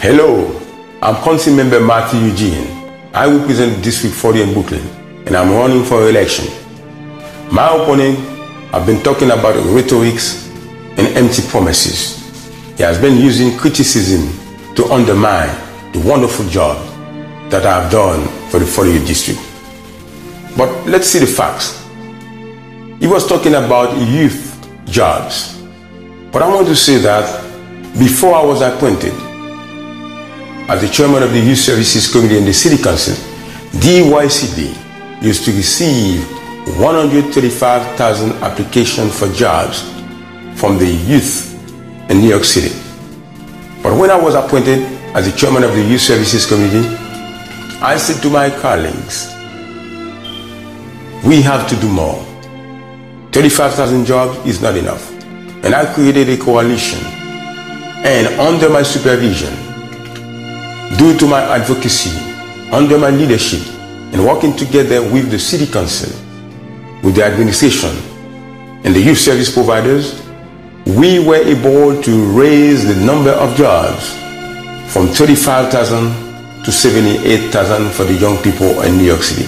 Hello, I'm Council Member Matthew Eugene. I represent District 40 in Brooklyn, and I'm running for election. My opponent have been talking about rhetorics and empty promises. He has been using criticism to undermine the wonderful job that I have done for the 40th district. But let's see the facts. He was talking about youth jobs. But I want to say that before I was appointed as the chairman of the Youth Services Committee in the City Council, DYCD used to receive 135,000 applications for jobs from the youth in New York City. But when I was appointed as the chairman of the Youth Services Committee, I said to my colleagues, we have to do more. 35,000 jobs is not enough. And I created a coalition, and under my supervision, due to my advocacy, under my leadership, and working together with the City Council, with the administration, and the youth service providers, we were able to raise the number of jobs from 35,000 to 78,000 for the young people in New York City.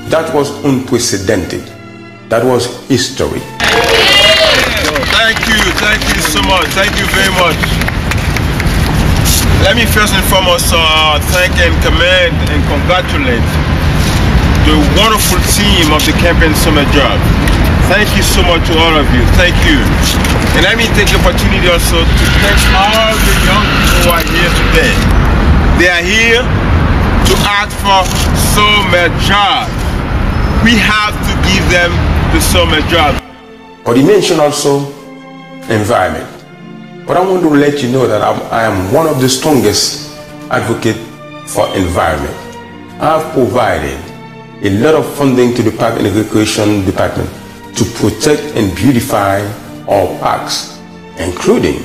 That was unprecedented. That was history. Thank you so much. Thank you very much. Let me first and foremost thank and commend and congratulate the wonderful team of the Campaign Summer Job. Thank you so much to all of you. Thank you. And let me take the opportunity also to thank all the young people who are here today. They are here to ask for summer job. We have to give them the summer job. But he mentioned also environment. But I want to let you know that I am one of the strongest advocates for environment. I have provided a lot of funding to the Park and Recreation Department to protect and beautify our parks, including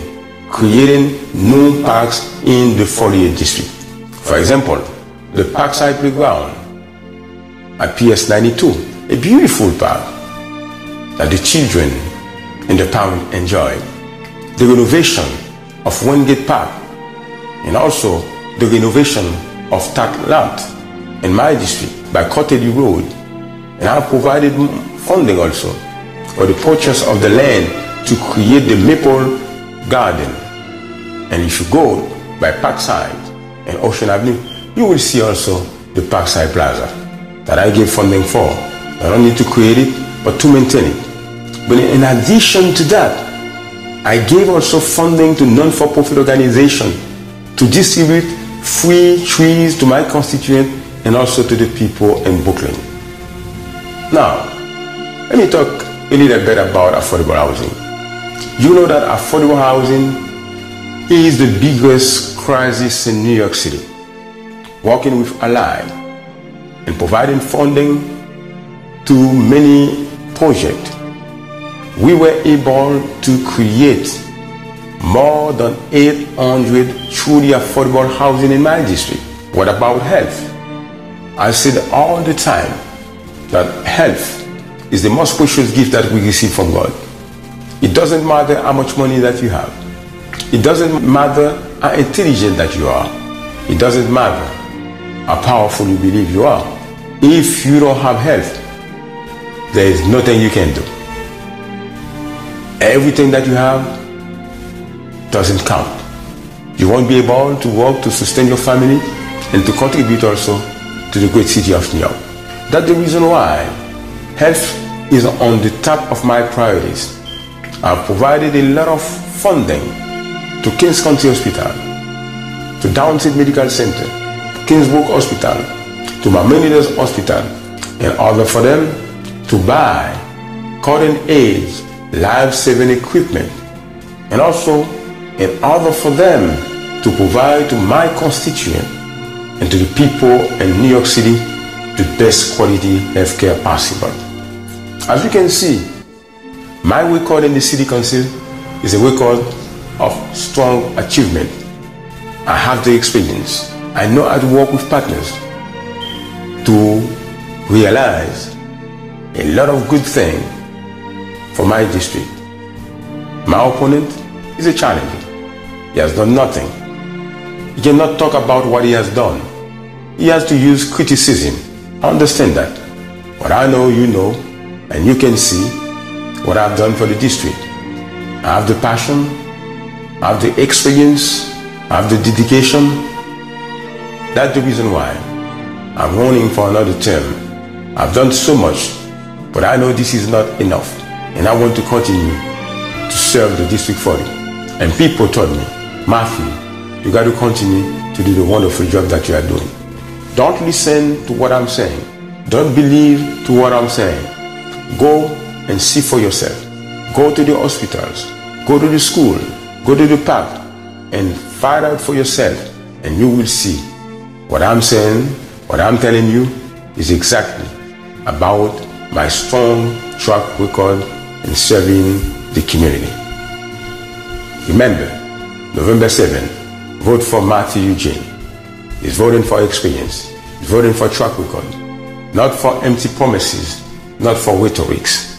creating new parks in the 40th district. For example, the Parkside Playground at PS 92, a beautiful park that the children in the town enjoy. The renovation of Wingate Park, and also the renovation of Tack Lot in my district by Cottage Road. And I provided funding also for the purchase of the land to create the Maple Garden. And if you go by Parkside and Ocean Avenue, you will see also the Parkside Plaza that I gave funding for, not only to create it, but to maintain it. But in addition to that, I gave also funding to non-for-profit organizations to distribute free trees to my constituents and also to the people in Brooklyn. Now, let me talk a little bit about affordable housing. You know that affordable housing is the biggest crisis in New York City. Working with Ally and providing funding to many projects, we were able to create more than 800 truly affordable housing in my district. What about health? I said all the time that health is the most precious gift that we receive from God. It doesn't matter how much money that you have. It doesn't matter how intelligent that you are. It doesn't matter how powerful you believe you are. If you don't have health, there is nothing you can do. Everything that you have doesn't count. You won't be able to work to sustain your family and to contribute also to the great city of New York. That's the reason why health is on the top of my priorities. I've provided a lot of funding to Kings County Hospital, to Downstate Medical Center, Kingsbrook Hospital, to Maimonides Hospital, in order for them to buy cutting-edge life-saving equipment, and also in order for them to provide to my constituent and to the people in New York City the best quality healthcare possible. As you can see, my record in the City Council is a record of strong achievement. I have the experience. I know how to work with partners to realize a lot of good things for my district. My opponent is a challenger. He has done nothing. He cannot talk about what he has done. He has to use criticism. I understand that. But I know you know, and you can see what I've done for the district. I have the passion, I have the experience, I have the dedication. That's the reason why I'm running for another term. I've done so much, but I know this is not enough. And I want to continue to serve the district 40. And people told me, Matthew, you got to continue to do the wonderful job that you are doing. Don't listen to what I'm saying. Don't believe to what I'm saying. Go and see for yourself. Go to the hospitals. Go to the school. Go to the park and find out for yourself, and you will see what I'm saying, what I'm telling you is exactly about my strong track record in serving the community. Remember, November 7th, vote for Matthew Eugene. He's voting for experience. He's voting for track record. Not for empty promises, not for rhetorics.